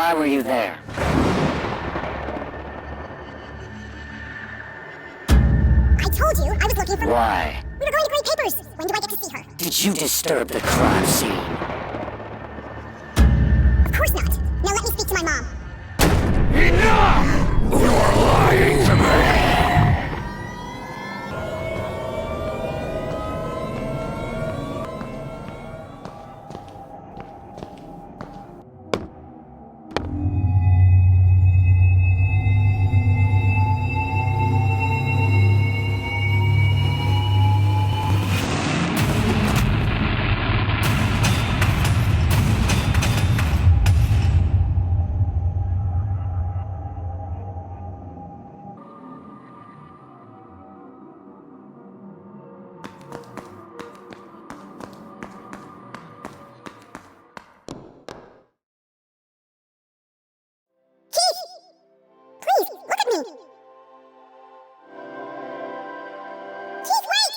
Why were you there? I told you I was looking for... Why? We were going to grade papers. When do I get to see her? Did you disturb the crime scene? Of course not. Now let me speak to my mom. Enough! You are lying to me! Please, look at me. Keith, wait!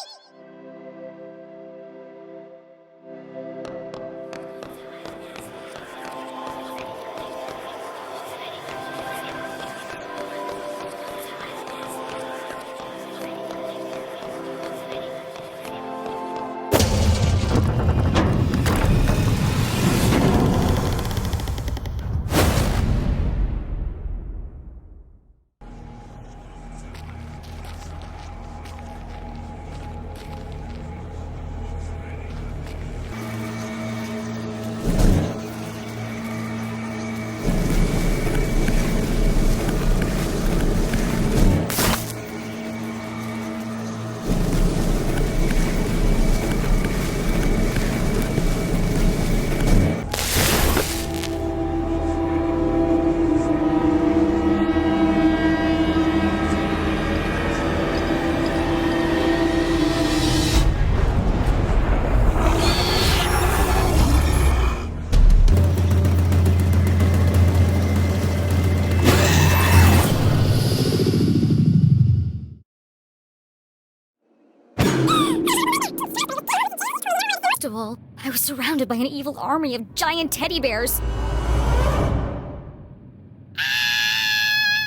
First of all, I was surrounded by an evil army of giant teddy bears.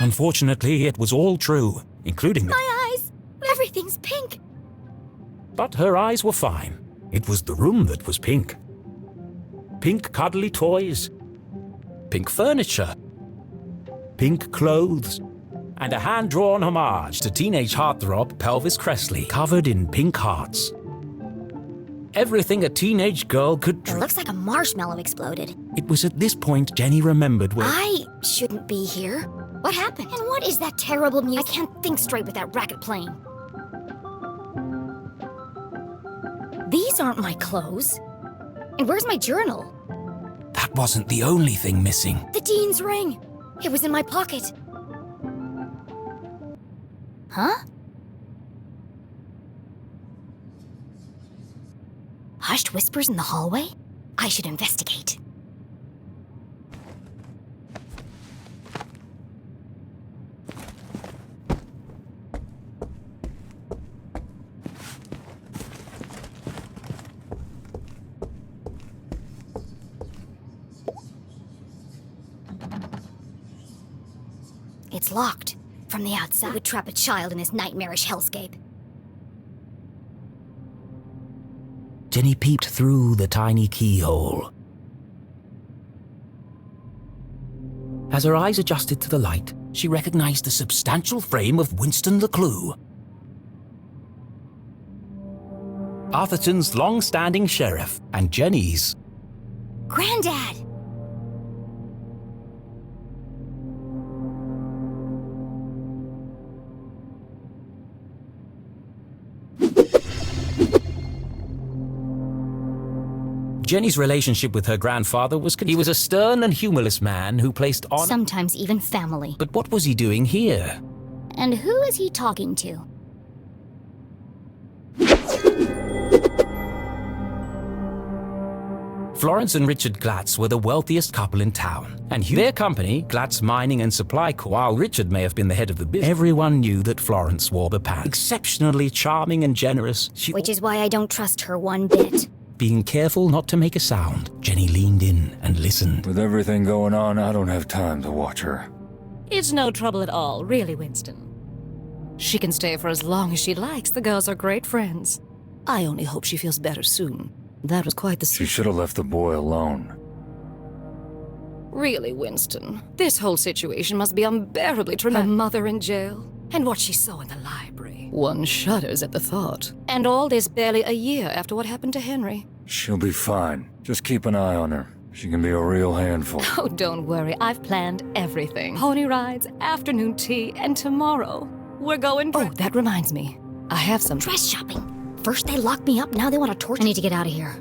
Unfortunately, it was all true, including My eyes! Everything's pink! But her eyes were fine. It was the room that was pink. Pink cuddly toys, pink furniture, pink clothes, and a hand-drawn homage to teenage heartthrob Pelvis Cressley, covered in pink hearts. Everything a teenage girl could It looks like a marshmallow exploded. It was at this point Jenny remembered where... I shouldn't be here. What happened? And what is that terrible music? I can't think straight with that racket playing. These aren't my clothes. And where's my journal? That wasn't the only thing missing. The dean's ring. It was in my pocket. Huh? Hushed whispers in the hallway? I should investigate. It's locked. From the outside, it would trap a child in this nightmarish hellscape. Jenny peeped through the tiny keyhole. As her eyes adjusted to the light, she recognized the substantial frame of Winston LeClue, Arthurton's long-standing sheriff, and Jenny's. Granddad! Jenny's relationship with her grandfather was... He was a stern and humorless man who placed on... Sometimes even family. But what was he doing here? And who is he talking to? Florence and Richard Glatz were the wealthiest couple in town, and their company, Glatz Mining and Supply Co., while Richard may have been the head of the business, everyone knew that Florence wore the pants. Exceptionally charming and generous, Which is why I don't trust her one bit. Being careful not to make a sound, Jenny leaned in and listened. With everything going on, I don't have time to watch her. It's no trouble at all, really, Winston. She can stay for as long as she likes. The girls are great friends. I only hope she feels better soon. That was quite the... She should have left the boy alone. Really, Winston, this whole situation must be unbearably traumatic. Her mother in jail, and what she saw in the library. One shudders at the thought. And all this barely a year after what happened to Henry. She'll be fine. Just keep an eye on her. She can be a real handful. Oh, don't worry. I've planned everything. Pony rides, afternoon tea, and tomorrow we're going... Oh, that reminds me. I have some... Dress shopping. First they locked me up, now they want to torture. I need to get out of here.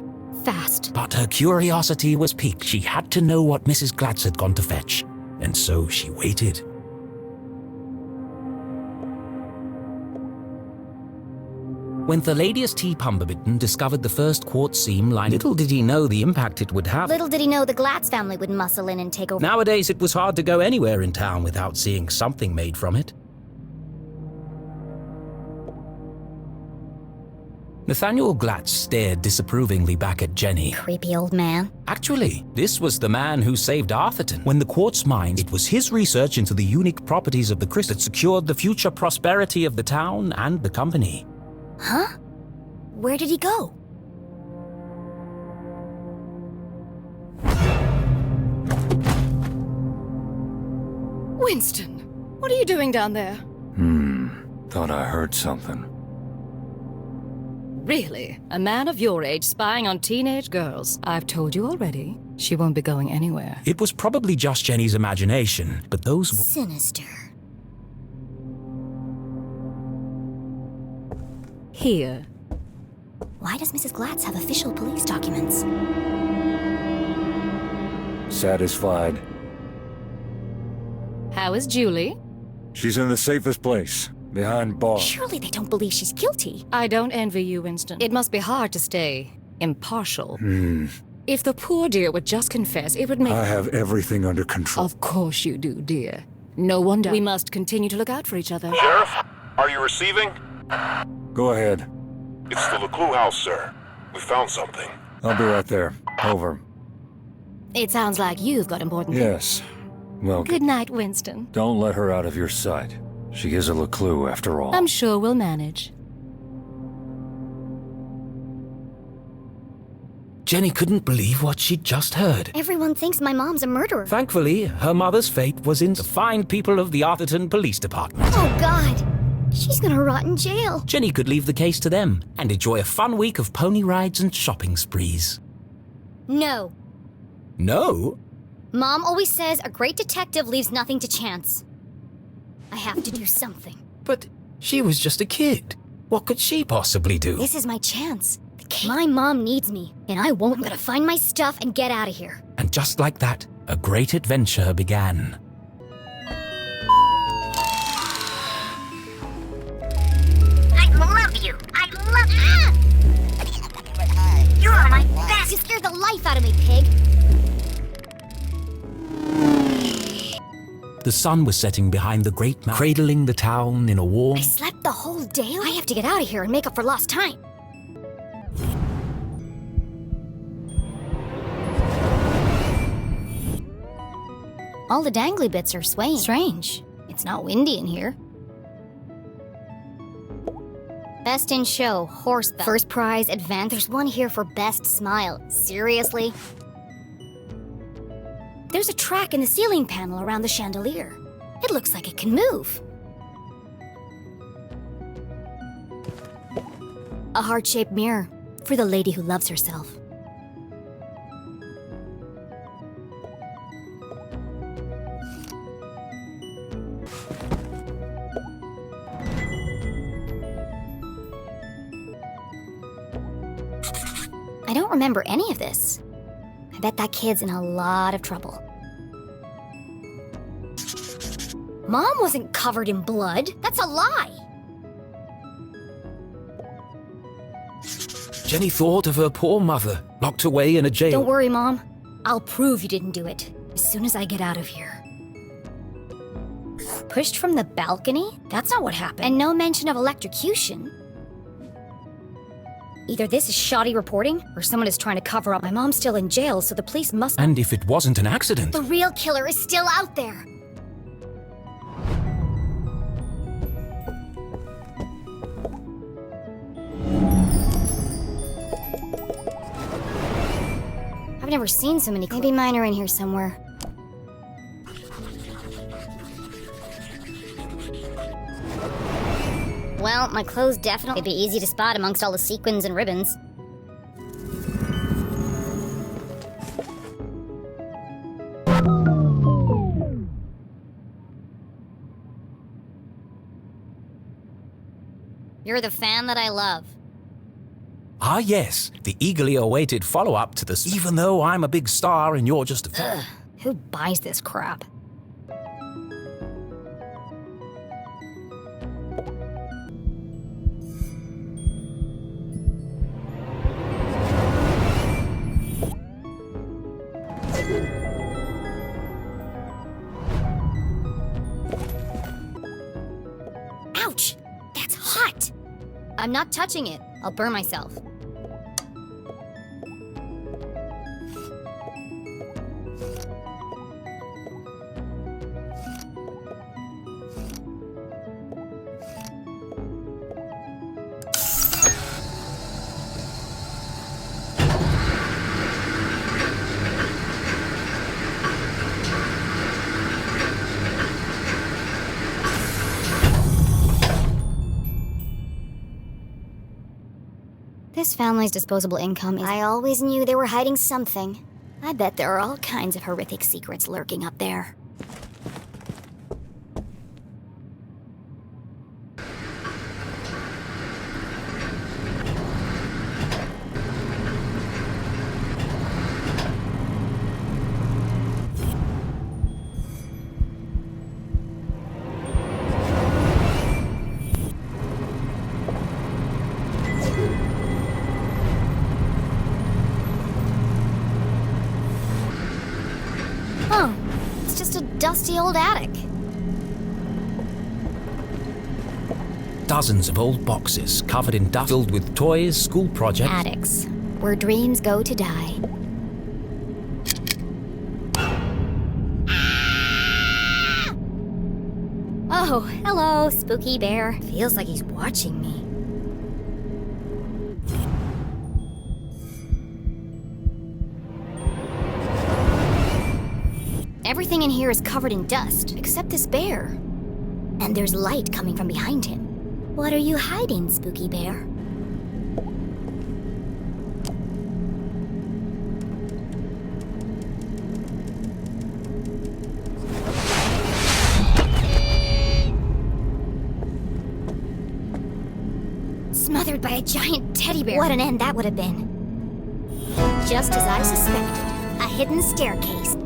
Fast. But her curiosity was piqued. She had to know what Mrs. Glatz had gone to fetch, and so she waited. When Thaddeus T. Pumberbitten discovered the first quartz seam line, little did he know the impact it would have. Little did he know the Glatz family would muscle in and take over. Nowadays, it was hard to go anywhere in town without seeing something made from it. Nathaniel Glatz stared disapprovingly back at Jenny. Creepy old man. Actually, this was the man who saved Arthurton. When the quartz mined, it was his research into the unique properties of the crystal that secured the future prosperity of the town and the company. Huh? Where did he go? Winston, what are you doing down there? Thought I heard something. Really? A man of your age spying on teenage girls? I've told you already. She won't be going anywhere. It was probably just Jenny's imagination, but those... Sinister. Here. Why does Mrs. Glatz have official police documents? Satisfied. How is Julie? She's in the safest place, behind bars. Surely they don't believe she's guilty. I don't envy you, Winston. It must be hard to stay impartial. If the poor dear would just confess, it would make... I have everything under control. Of course you do, dear. No wonder. We must continue to look out for each other. Sheriff, are you receiving? Go ahead. It's the LeClue house, sir. We found something. I'll be right there. Over. It sounds like you've got important Yes. Well, Good night, Winston. don't let her out of your sight. She is a LeClue, after all. I'm sure we'll manage. Jenny couldn't believe what she'd just heard. Everyone thinks my mom's a murderer. Thankfully, her mother's fate was in the fine people of the Arthurton Police Department. Oh, God. She's gonna rot in jail. Jenny could leave the case to them and enjoy a fun week of pony rides and shopping sprees. No. No? Mom always says a great detective leaves nothing to chance. I have to do something. But she was just a kid. What could she possibly do? This is my chance. My mom needs me, and I won't. I'm gonna find my stuff and get out of here. And just like that, a great adventure began. I love you. I love you. You're my best. You scared the life out of me, pig. The sun was setting behind the great mountain, cradling the town in a warm... I slept the whole day. I have to get out of here and make up for lost time. All the dangly bits are swaying. Strange. It's not windy in here. Best in show, horse belt. First prize, advance. There's one here for best smile. Seriously? There's a track in the ceiling panel around the chandelier. It looks like it can move. A heart-shaped mirror for the lady who loves herself. I don't remember any of this. I bet that kid's in a lot of trouble. Mom wasn't covered in blood. That's a lie. Jenny thought of her poor mother, locked away in a jail. Don't worry, Mom. I'll prove you didn't do it as soon as I get out of here. Pushed from the balcony? That's not what happened. And no mention of electrocution. Either this is shoddy reporting, or someone is trying to cover up. My mom's still in jail, so the police must... And if it wasn't an accident... The real killer is still out there! I've never seen so many... Maybe mine are in here somewhere. Well, my clothes definitely be easy to spot amongst all the sequins and ribbons. You're the fan that I love. Ah, yes, the eagerly awaited follow-up to the... Even though I'm a big star and you're just a fan. Ugh, who buys this crap? Ouch! That's hot! I'm not touching it. I'll burn myself. This family's disposable income is... I always knew they were hiding something. I bet there are all kinds of horrific secrets lurking up there. Oh, it's just a dusty old attic. Dozens of old boxes covered in dust filled with toys, school projects... Attics, where dreams go to die. Oh, hello, spooky bear. Feels like he's watching me. Everything in here is covered in dust, except this bear. And there's light coming from behind him. What are you hiding, spooky bear? Smothered by a giant teddy bear. What an end that would have been. Just as I suspected, a hidden staircase.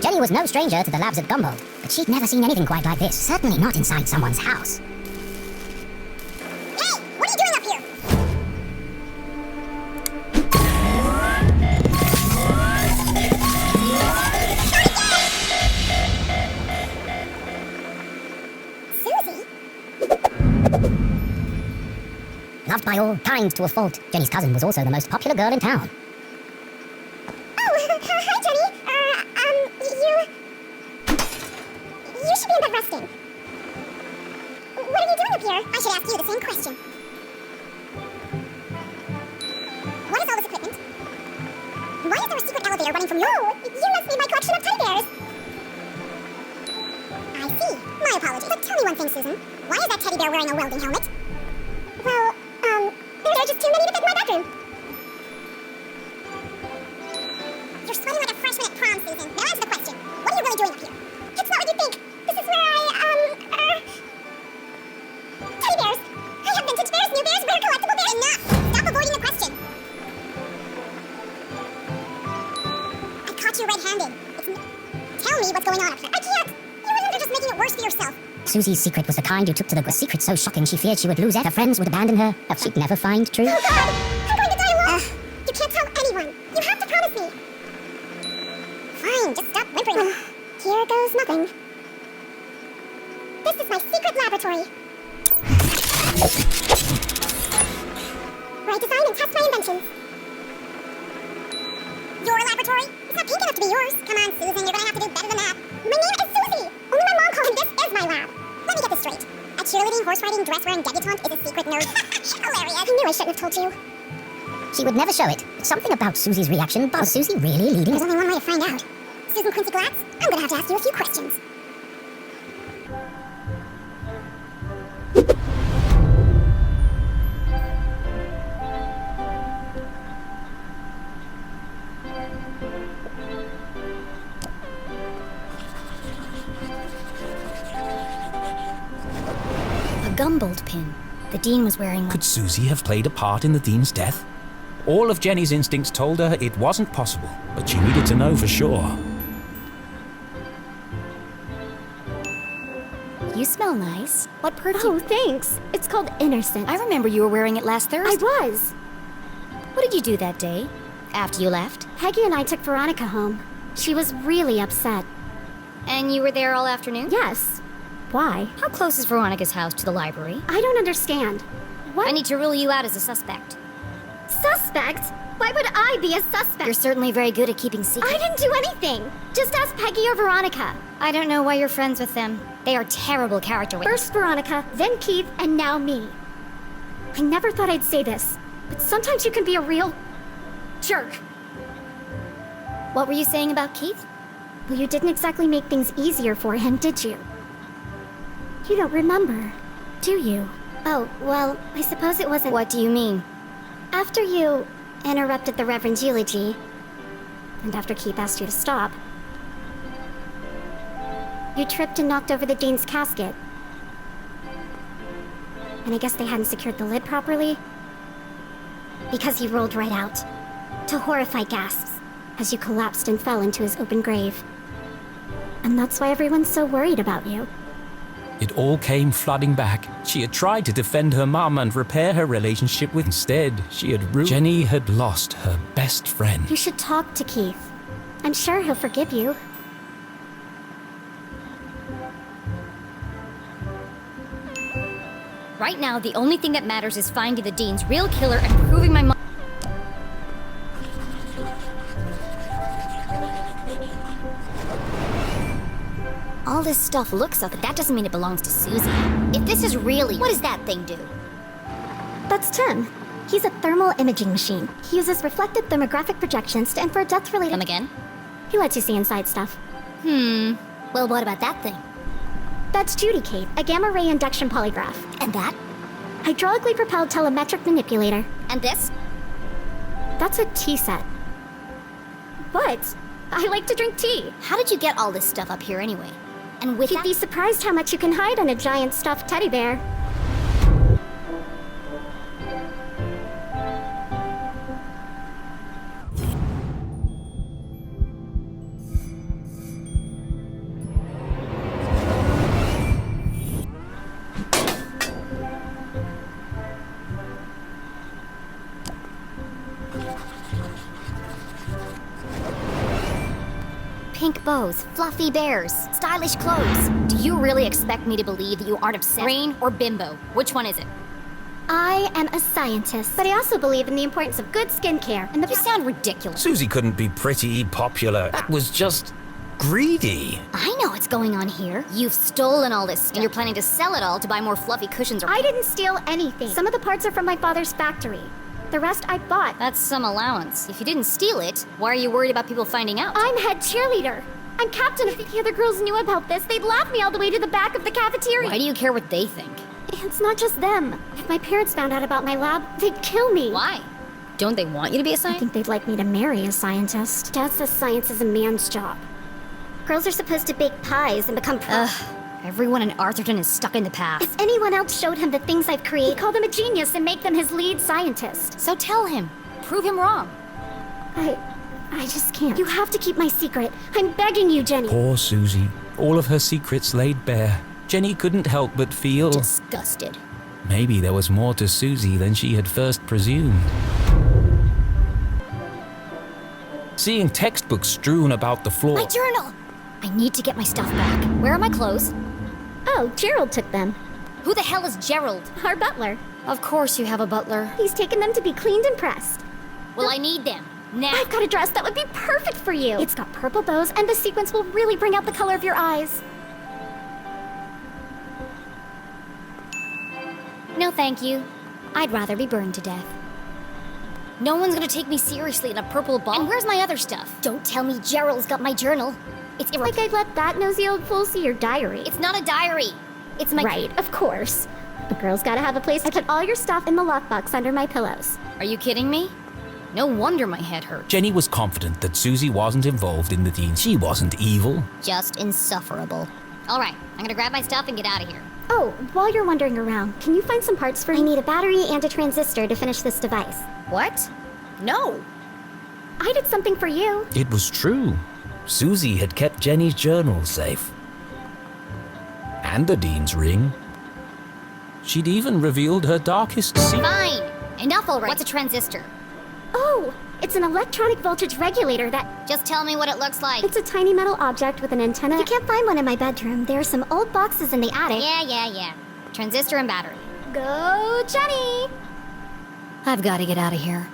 Jenny was no stranger to the labs at Gumbo, but she'd never seen anything quite like this. Certainly not inside someone's house. Hey, what are you doing up here? Susie? Loved by all, kind to a fault, Jenny's cousin was also the most popular girl in town. Oh, hi, Jenny. You should be in bed resting. What are you doing up here? I should ask you the same question. What is all this equipment? Why is there a secret elevator running from you? You must be my collection of teddy bears. I see. My apologies. But tell me one thing, Susan. Why is that teddy bear wearing a welding helmet? Well, there are just too many to fit in my bedroom. You're sweating like a freshman at prom, Susan. Now answer the question. What are you really doing up here? It's not what you think. This is where teddy bears. I have vintage bears, new bears, rare collectible bears. Enough! Stop avoiding the question. I caught you red-handed. Tell me what's going on up here. I can't. You are just making it worse for yourself. Susie's secret was the kind you took to the secret so shocking she feared she would lose it. Her friends would abandon her. She'd never find truth. Oh, God! I'm going to die alone! You can't tell anyone. You have to promise me. Fine, just stop whimpering. Here goes nothing. This is my secret laboratory. Where I design and test my inventions. Your laboratory? It's not pink enough to be yours. Come on, Susan, you're gonna have to do better than that. My name is Susie. Only my mom called me this is my lab. Let me get this straight. A cheerleading, horse riding, dress wearing debutante is a secret nerd. Hilarious. I knew I shouldn't have told you. She would never show it. Something about Susie's reaction. Was Susie really leading? There's only one way to find out. Susan Quincy Glatz, I'm gonna have to ask you a few questions. A gumbold pin. The dean was wearing one. Could Susie have played a part in the dean's death? All of Jenny's instincts told her it wasn't possible, but she needed to know for sure. You smell nice. What perfume? Oh, thanks. It's called Innocent. I remember you were wearing it last I Thursday. was. What did you do that day? After you left? Peggy and I took Veronica home. She was really upset. And you were there all afternoon? Yes. Why? How close is Veronica's house to the library? I don't understand. What? I need to rule you out as a suspect. Suspect? Why would I be a suspect? You're certainly very good at keeping secrets. I didn't do anything. Just ask Peggy or Veronica. I don't know why you're friends with them. They are terrible character witnesses. First Veronica, then Keith, and now me. I never thought I'd say this, but sometimes you can be a real jerk. What were you saying about Keith? Well, you didn't exactly make things easier for him, did you? You don't remember, do you? Oh, well, I suppose it wasn't... What do you mean? After you interrupted the Reverend's eulogy, and after Keith asked you to stop, you tripped and knocked over the Dean's casket. And I guess they hadn't secured the lid properly, because he rolled right out, to horrified gasps, as you collapsed and fell into his open grave. And that's why everyone's so worried about you. It all came flooding back. She had tried to defend her mum and repair her relationship with. Instead, she had ruined. Jenny had lost her best friend. You should talk to Keith. I'm sure he'll forgive you. Right now, the only thing that matters is finding the Dean's real killer and proving my mom. All this stuff looks up, but that doesn't mean it belongs to Susie. If this is really, what does that thing do? That's Tim. He's a thermal imaging machine. He uses reflected thermographic projections to infer death-related... Come again? He lets you see inside stuff. Well, what about that thing? That's Judy Kate, a gamma-ray induction polygraph. And that? Hydraulically propelled telemetric manipulator. And this? That's a tea set. What? I like to drink tea. How did you get all this stuff up here anyway? And with You'd that... be surprised how much you can hide on a giant stuffed teddy bear. Pink bows, fluffy bears, stylish clothes. Do you really expect me to believe that you aren't obsessed? Brain or bimbo? Which one is it? I am a scientist, but I also believe in the importance of good skincare and the... You sound ridiculous. Susie couldn't be pretty popular. That was just greedy. I know what's going on here. You've stolen all this stuff, and you're planning to sell it all to buy more fluffy cushions or... I didn't steal anything. Some of the parts are from my father's factory. The rest I bought. That's some allowance. If you didn't steal it, why are you worried about people finding out? I'm head cheerleader. I'm captain. If the other girls knew about this, they'd laugh me all the way to the back of the cafeteria. Why do you care what they think? It's not just them. If my parents found out about my lab, they'd kill me. Why? Don't they want you to be a I scientist? think they'd like me to marry a scientist. Dad says science is a man's job. Girls are supposed to bake pies and become Everyone in Arthurton is stuck in the past. If anyone else showed him the things I've created, he'd call them a genius and make them his lead scientist. So tell him. Prove him wrong. I just can't. You have to keep my secret. I'm begging you, Jenny. Poor Susie. All of her secrets laid bare. Jenny couldn't help but feel... Disgusted. Maybe there was more to Susie than she had first presumed. Seeing textbooks strewn about the floor... My journal! I need to get my stuff back. Where are my clothes? Oh, Gerald took them. Who the hell is Gerald? Our butler. Of course you have a butler. He's taken them to be cleaned and pressed. Well, I need them. Now. I've got a dress that would be perfect for you. It's got purple bows, and the sequins will really bring out the color of your eyes. No, thank you. I'd rather be burned to death. No one's gonna take me seriously in a purple ball. And where's my other stuff? Don't tell me Gerald's got my journal. It's Like I'd let that nosy old fool see your diary. It's not a diary. It's my... Right, of course. A girl's gotta have a place to put all your stuff in the lockbox under my pillows. Are you kidding me? No wonder my head hurt. Jenny was confident that Susie wasn't involved in the deed. She wasn't evil. Just insufferable. All right, I'm gonna grab my stuff and get out of here. Oh, while you're wandering around, can you find some parts for me? I need a battery and a transistor to finish this device. What? No. I did something for you. It was true. Susie had kept Jenny's journal safe. And the Dean's ring. She'd even revealed her darkest secret. Fine. Enough already. What's a transistor? Oh, it's an electronic voltage regulator that... Just tell me what it looks like. It's a tiny metal object with an antenna. You can't find one in my bedroom. There are some old boxes in the attic. Yeah. Transistor and battery. Go, Jenny! I've got to get out of here.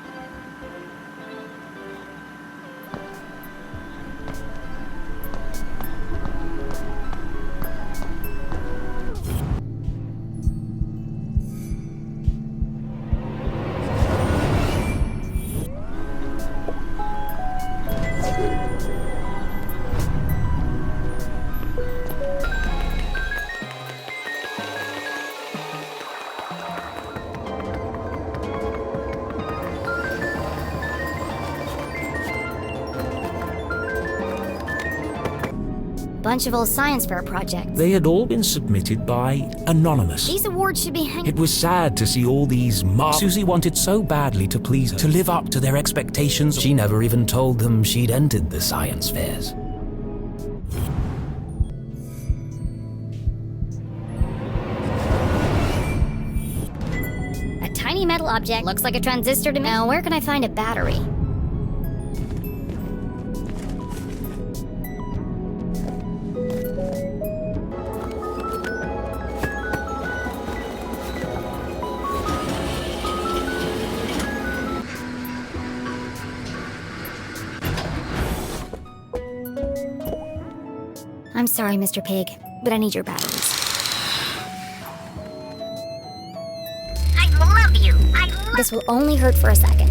Bunch of old science fair projects. They had all been submitted by Anonymous. These awards should be hanging. It was sad to see all these marks. Susie wanted so badly to please her, to live up to their expectations. She never even told them she'd entered the science fairs. A tiny metal object. Looks like a transistor to me. Now, where can I find a battery? I'm sorry, Mr. Pig, but I need your batteries. I love you. This will only hurt for a second.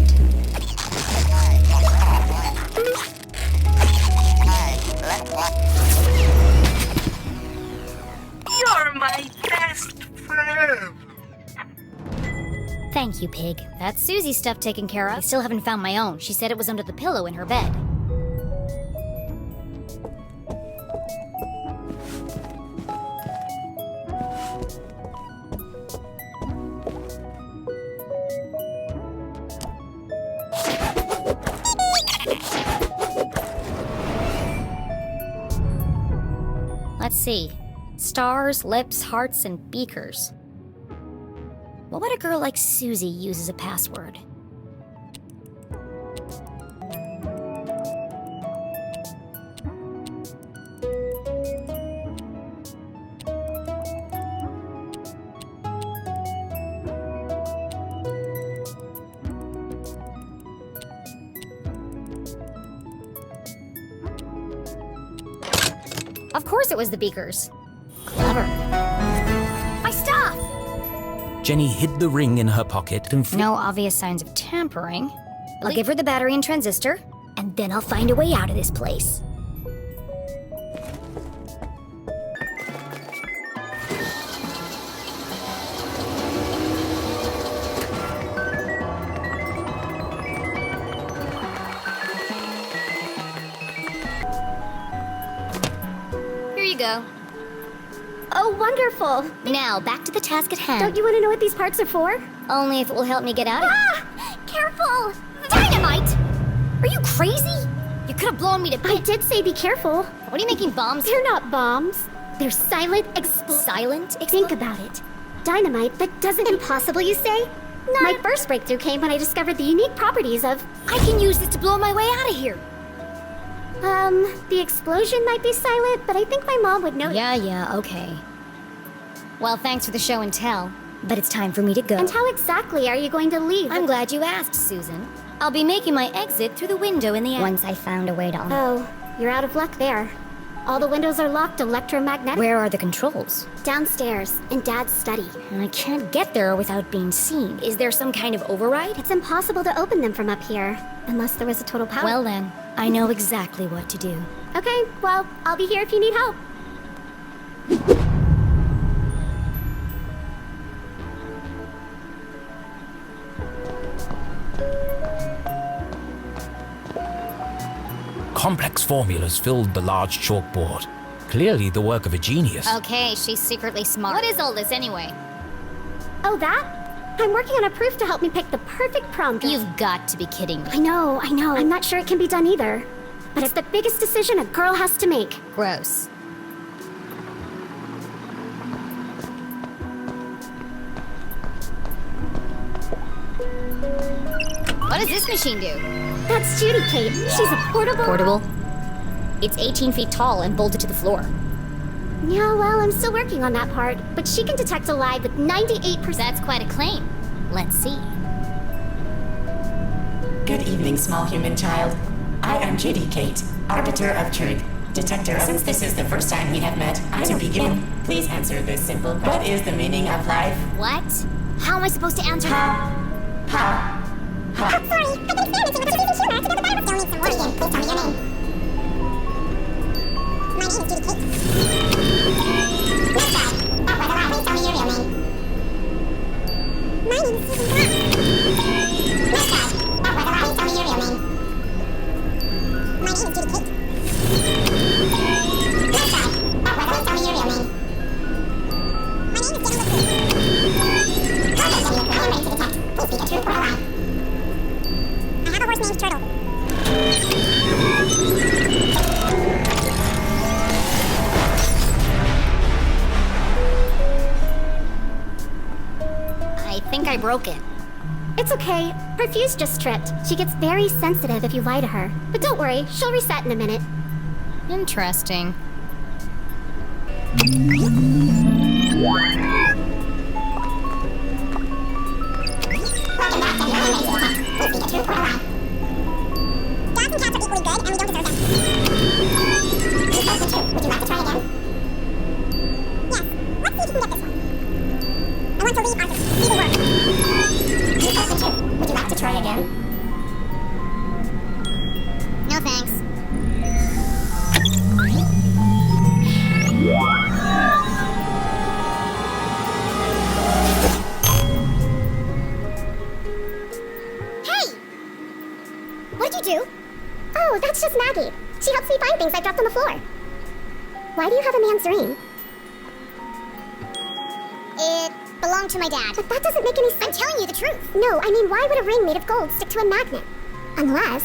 You're my best friend. Thank you, Pig. That's Susie's stuff taken care of. I still haven't found my own. She said it was under the pillow in her bed. Let's see. Stars, lips, hearts, and beakers. What would a girl like Susie use as a password? Of course it was the beakers. Clever. My stuff! Jenny hid the ring in her pocket and No obvious signs of tampering. I'll give her the battery and transistor, and then I'll find a way out of this place. Here you go. Oh, wonderful! Now, back to the task at hand. Don't you want to know what these parts are for? Only if it will help me get out of here. Ah! Careful! Dynamite! Are you crazy? You could have blown me to I bits. did say be careful. What are you making bombs? They're not bombs. They're silent Silent? Think about it. Dynamite that doesn't... Impossible, you say? My first breakthrough came when I discovered the unique properties of... I can use this to blow my way out of here. The explosion might be silent, but I think my mom would know... Yeah, okay. Well, thanks for the show and tell, but it's time for me to go. And how exactly are you going to leave? I'm glad you asked, Susan. I'll be making my exit through the window in the Once I found a way to... Oh, you're out of luck there. All the windows are locked electromagnetic. Where are the controls? Downstairs, in Dad's study. And I can't get there without being seen. Is there some kind of override? It's impossible to open them from up here, unless there was a total power. Well then, I know exactly what to do. Okay, well, I'll be here if you need help. Complex formulas filled the large chalkboard. Clearly the work of a genius. Okay, she's secretly smart. What is all this anyway? Oh, that? I'm working on a proof to help me pick the perfect prom dress. You've got to be kidding me. I know. I'm not sure it can be done either. But it's the biggest decision a girl has to make. Gross. What does this machine do? That's Judy, Kate. She's a portable... Portable? It's 18 feet tall and bolted to the floor. Yeah, well, I'm still working on that part. But she can detect a lie with 98%... That's quite a claim. Let's see. Good evening, small human child. I am Judy Kate, Arbiter of Truth, Detector. Since this is the first time we have met, to begin, please answer this simple question. What is the meaning of life? What? How am I supposed to answer that? Ha. Oh, sorry. I've been experimenting with using humor to build the Bible. You'll need some work again. Please tell me your name. My name is Judy Kate. Next guy. Oh, brother, please tell me your real name. My name is Susan Brown. Next guy. Oh, brother, please tell me your real name. My name is Judy Kate. Next guy. Oh, brother, please tell me your real name. My name is Jenica. Okay, Jenica, I am ready to detect. Please speak a truth or a lie. I have a horse named Turtle. I think I broke it. It's okay. Her fuse just tripped. She gets very sensitive if you lie to her. But don't worry, she'll reset in a minute. Interesting. Welcome back to the only way to detect. Please speak a truth or a lie. Dogs and cats are equally good, and we don't deserve them. You spoke the truth. Would you like to try again? Yes. Let's see if you can get this one. I want to leave Arthur. See the work. You spoke the truth. Would you like to try again? No thanks. Hey! What'd you do? Oh, that's just Maggie. She helps me find things I dropped on the floor. Why do you have a man's ring? It belonged to my dad. But that doesn't make any sense. I'm telling you the truth. No, I mean, why would a ring made of gold stick to a magnet? Unless...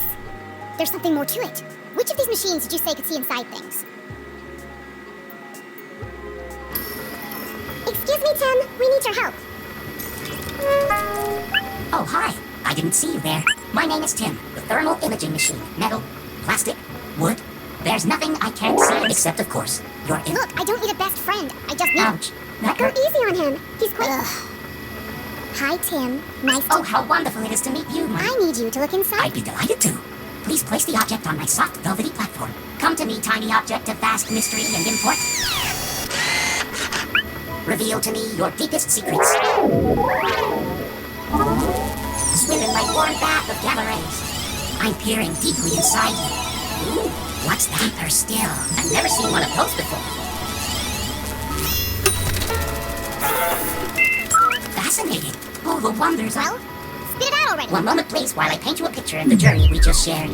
There's something more to it. Which of these machines did you say could see inside things? Excuse me, Tim. We need your help. Oh, hi. I didn't see you there. My name is Tim, the thermal imaging machine. Metal, plastic, wood. There's nothing I can't see except, of course, your... Look, I don't need a best friend. I just need... Ouch. That Go hurt. easy on him. He's quite... Hi, Tim. Nice to... Oh, how wonderful it is to meet you, my... I need you to look inside. I'd be delighted to. Please place the object on my soft, velvety platform. Come to me, tiny object of vast mystery and import. Reveal to me your deepest secrets. Swim in my warm bath of gamma rays. I'm peering deeply inside you. Ooh, what's that? Deeper still. I've never seen one of those before. Fascinating. Oh, the wonders of... Well, spit it out already. One moment, please, while I paint you a picture of the journey we just shared.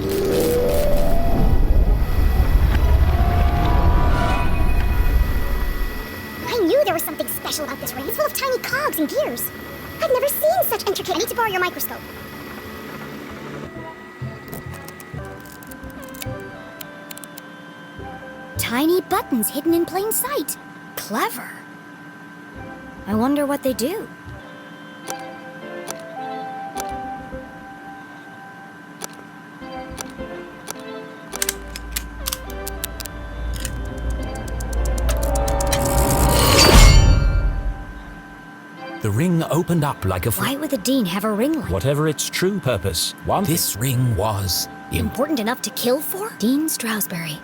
I knew there was something special about this ring. It's full of tiny cogs and gears. I've never seen such intricate... I need to borrow your microscope. Tiny buttons hidden in plain sight. Clever. I wonder what they do. The ring opened up like a... Why would the Dean have a ring like Whatever its true purpose, this ring was... important enough to kill for? Dean Stroudsbury.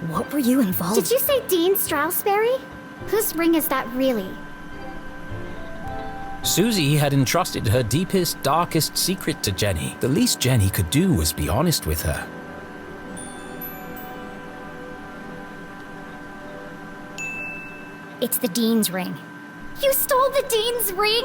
What were you involved Did you say Dean Stroudsbury? Whose ring is that really? Susie had entrusted her deepest, darkest secret to Jenny. The least Jenny could do was be honest with her. It's the Dean's ring. You stole the Dean's ring?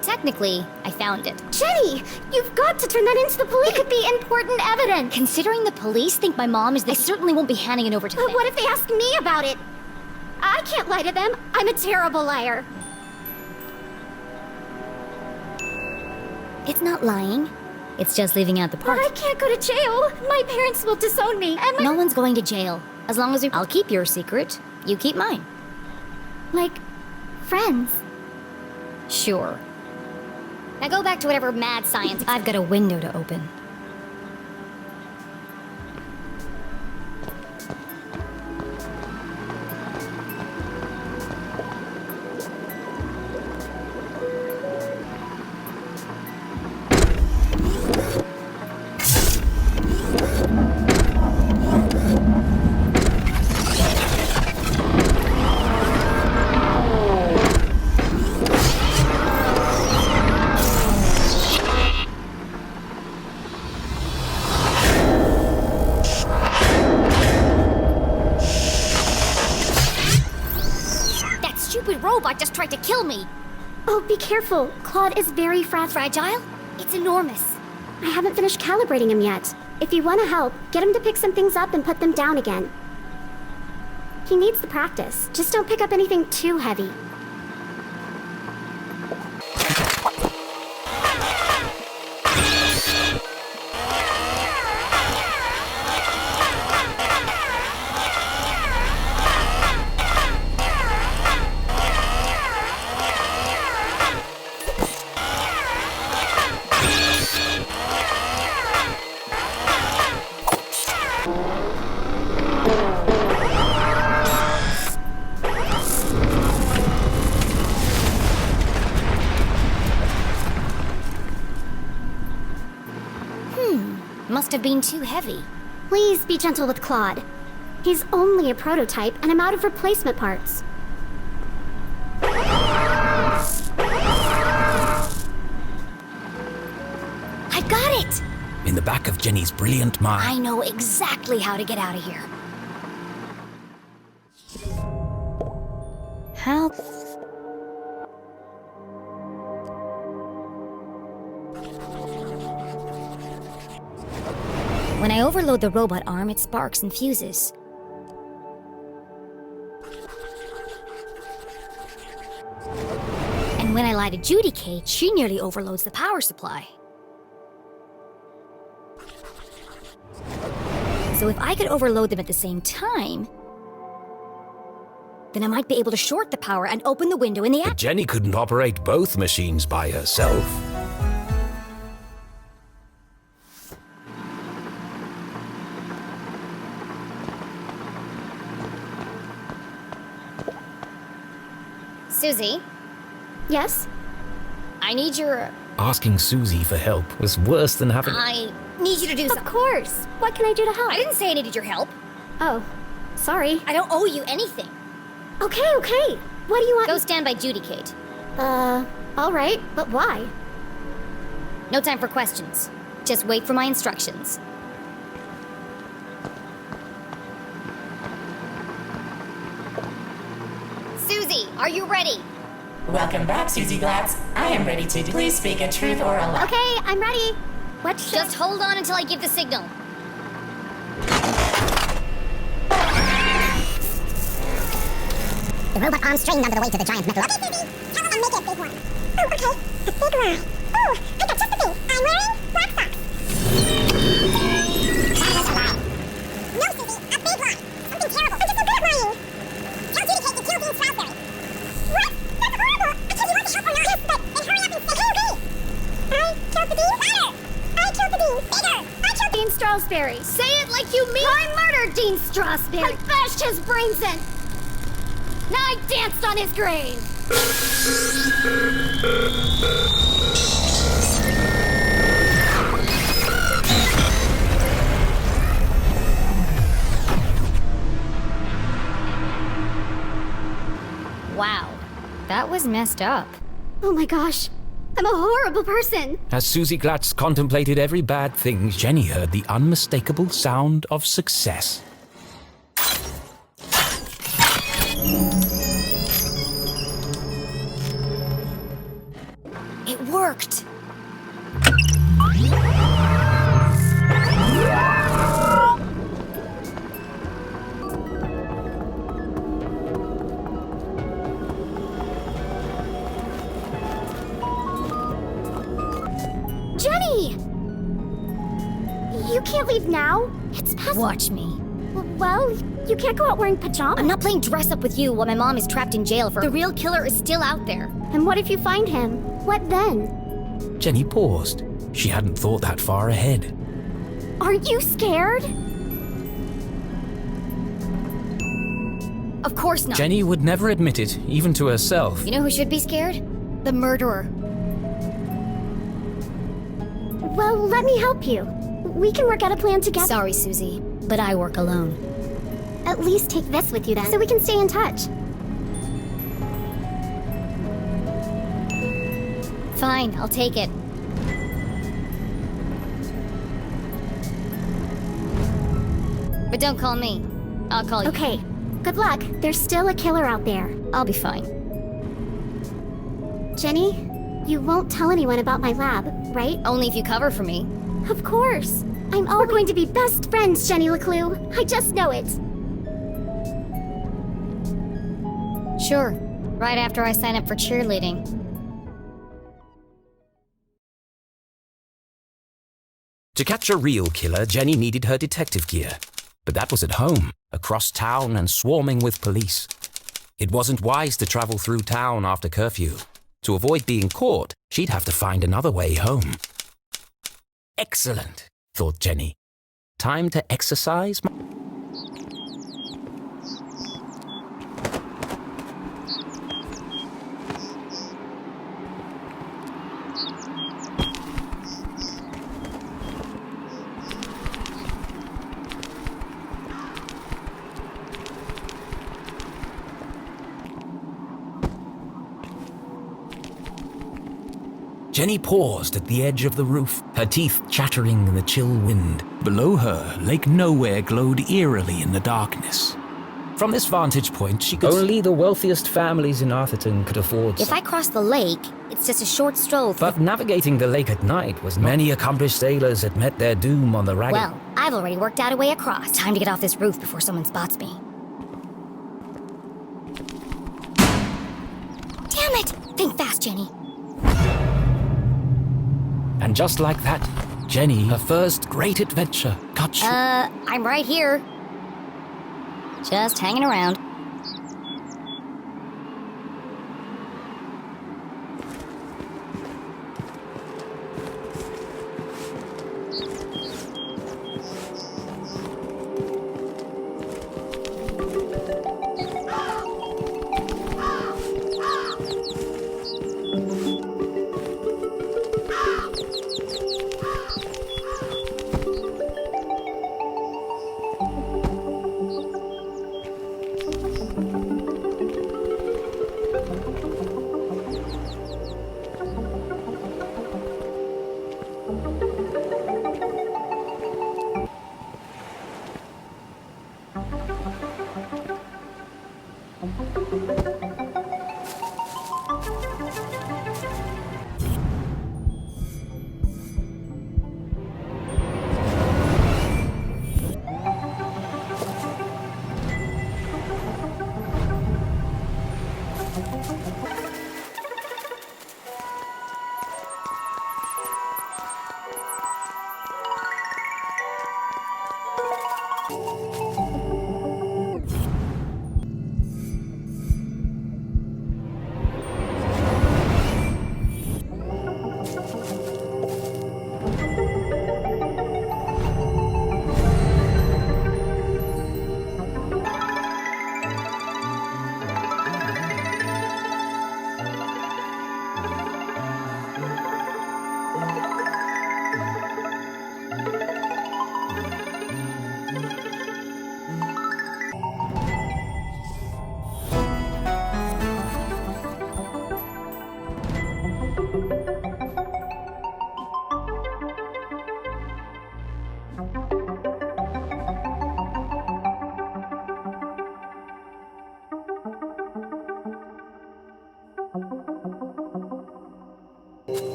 Technically, I found it. Jenny, you've got to turn that into the police. It could be important evidence. Considering the police think my mom is the— I certainly won't be handing it over to them. But what if they ask me about it? I can't lie to them. I'm a terrible liar. It's not lying. It's just leaving out the part. But I can't go to jail. My parents will disown me, and No one's going to jail. As long as you— I'll keep your secret. You keep mine. like, friends. Sure. Now go back to whatever mad science— I've got a window to open. Robot just tried to kill me. Oh, be careful. Claude is very fragile. It's enormous. I haven't finished calibrating him yet. If you want to help, get him to pick some things up and put them down again. He needs the practice. Just don't pick up anything too heavy. Must have been too heavy. Please be gentle with Claude. He's only a prototype, and I'm out of replacement parts. I got it! In the back of Jenny's brilliant mind. I know exactly how to get out of here. How? When I overload the robot arm, it sparks and fuses. And when I light to Judy Kate, she nearly overloads the power supply. So if I could overload them at the same time, then I might be able to short the power and open the window in the But Jenny couldn't operate both machines by herself. Susie? Yes? I need your... Asking Susie for help was worse than having... I need you to do something. Of course. What can I do to help? I didn't say I needed your help. Oh, sorry. I don't owe you anything. Okay. What do you want? Go stand by Judy Kate. All right, but why? No time for questions. Just wait for my instructions. Susie, are you ready? Welcome back, Susie Glatz. I am ready to please speak a truth or a lie. Okay, I'm ready. What should Just hold on until I give the signal. The robot arm straightened under the weight of the giant metal. Okay, Susie. Tell them I'll make it a big one. Oh, okay. A big lie. Oh, I got just the thing. I'm wearing black socks. That was a lie. No, Susie. A big lie. Something terrible. I'm just so good at lying. Tell Judy Kate to kill Dean Stroudsbury. What? That's horrible. I tell you want to help or not. Yes, but then hurry up and say, hey, I killed the Dean. Louder. I killed the Dean. Bigger. I killed Dean Stroudsbury. Say it like you mean. I murdered Dean Stroudsbury. I bashed his brains in. I danced on his grave! Wow, that was messed up. Oh my gosh, I'm a horrible person. As Susie Glatz contemplated every bad thing, Jenny heard the unmistakable sound of success. It worked! Jenny! You can't leave now. It's past... Watch me. Well, you can't go out wearing pajamas. I'm not playing dress up with you while my mom is trapped in jail for... The real killer is still out there. And what if you find him? What then? Jenny paused. She hadn't thought that far ahead. Aren't you scared? Of course not. Jenny would never admit it, even to herself. You know who should be scared? The murderer. Well, let me help you. We can work out a plan together. Sorry, Susie, but I work alone. At least take this with you then, so we can stay in touch. Fine, I'll take it. But don't call me. I'll call you. Okay, good luck. There's still a killer out there. I'll be fine. Jenny, you won't tell anyone about my lab, right? Only if you cover for me. Of course. We're going to be best friends, Jenny LeClue. I just know it. Sure. Right after I sign up for cheerleading. To catch a real killer, Jenny needed her detective gear. But that was at home, across town and swarming with police. It wasn't wise to travel through town after curfew. To avoid being caught, she'd have to find another way home. Excellent, thought Jenny. Time to exercise my... Jenny paused at the edge of the roof, her teeth chattering in the chill wind. Below her, Lake Nowhere glowed eerily in the darkness. From this vantage point, she could... Only the wealthiest families in Atherton could afford... If I cross the lake, it's just a short stroll through... But navigating the lake at night was... Many accomplished sailors had met their doom on the ragged... Well, I've already worked out a way across. Time to get off this roof before someone spots me. Damn it! Think fast, Jenny. And just like that, Jenny, her first great adventure, got you. I'm right here. Just hanging around.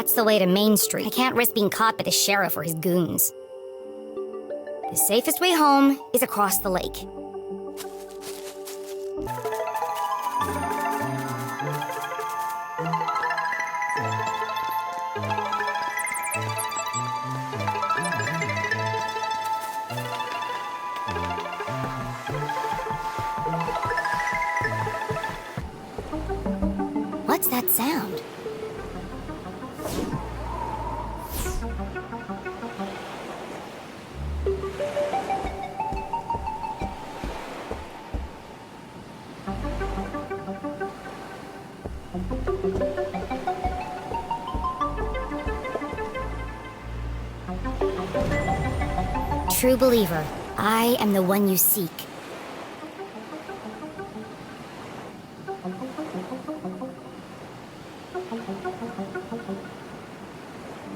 That's the way to Main Street. I can't risk being caught by the sheriff or his goons. The safest way home is across the lake. What's that sound? True believer, I am the one you seek.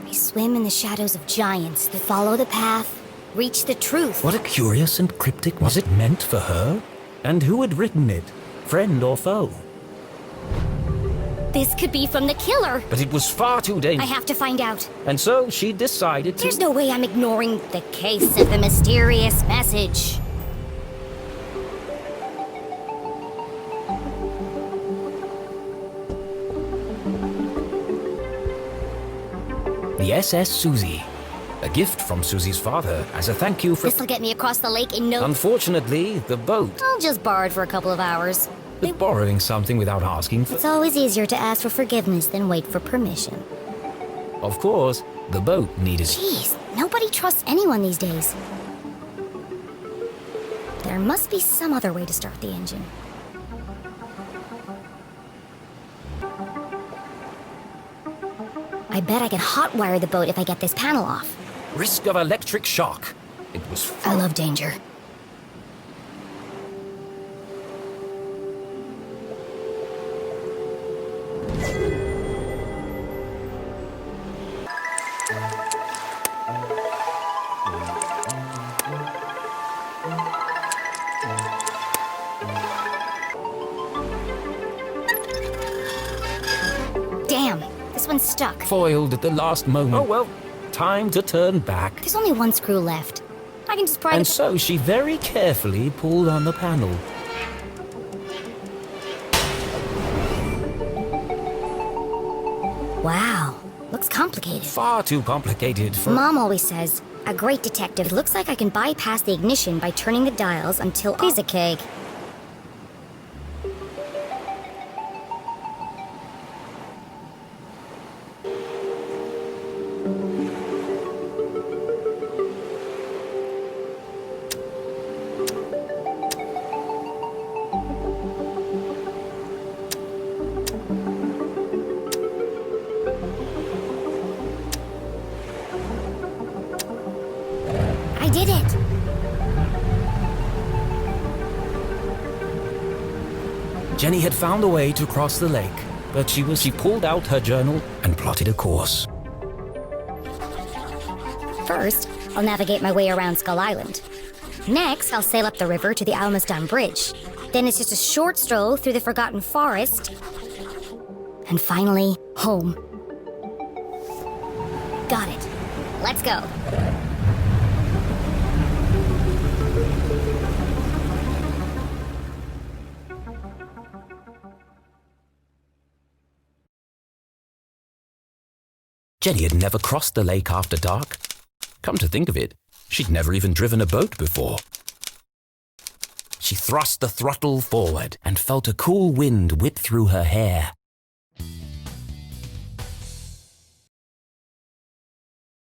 I swim in the shadows of giants that follow the path, reach the truth. What a curious and cryptic... Was it meant for her? And who had written it? Friend or foe? This could be from the killer. But it was far too I dangerous. have to find out. And so she decided to... There's no way I'm ignoring the case of the mysterious message. The SS Susie. A gift from Susie's father as a thank you for... This'll get me across the lake in no... Unfortunately, the boat. I'll just borrow it for a couple of hours. But borrowing something without asking for... It's always easier to ask for forgiveness than wait for permission. Of course, the boat needed... Jeez, nobody trusts anyone these days. There must be some other way to start the engine. I bet I can hotwire the boat if I get this panel off. Risk of electric shock. It was... I love danger. Damn, this one's stuck. Foiled at the last moment. Oh well, time to turn back. There's only one screw left. I can just pry And the... so she very carefully pulled on the panel. Wow, looks complicated. Far too complicated for... Mom always says, a great detective. It looks like I can bypass the ignition by turning the dials until... Piece of cake. I did it! Jenny had found a way to cross the lake, but she pulled out her journal and plotted a course. First, I'll navigate my way around Skull Island. Next, I'll sail up the river to the Almaston Bridge. Then it's just a short stroll through the Forgotten Forest. And finally, home. Got it. Let's go. Jenny had never crossed the lake after dark. Come to think of it, she'd never even driven a boat before. She thrust the throttle forward and felt a cool wind whip through her hair.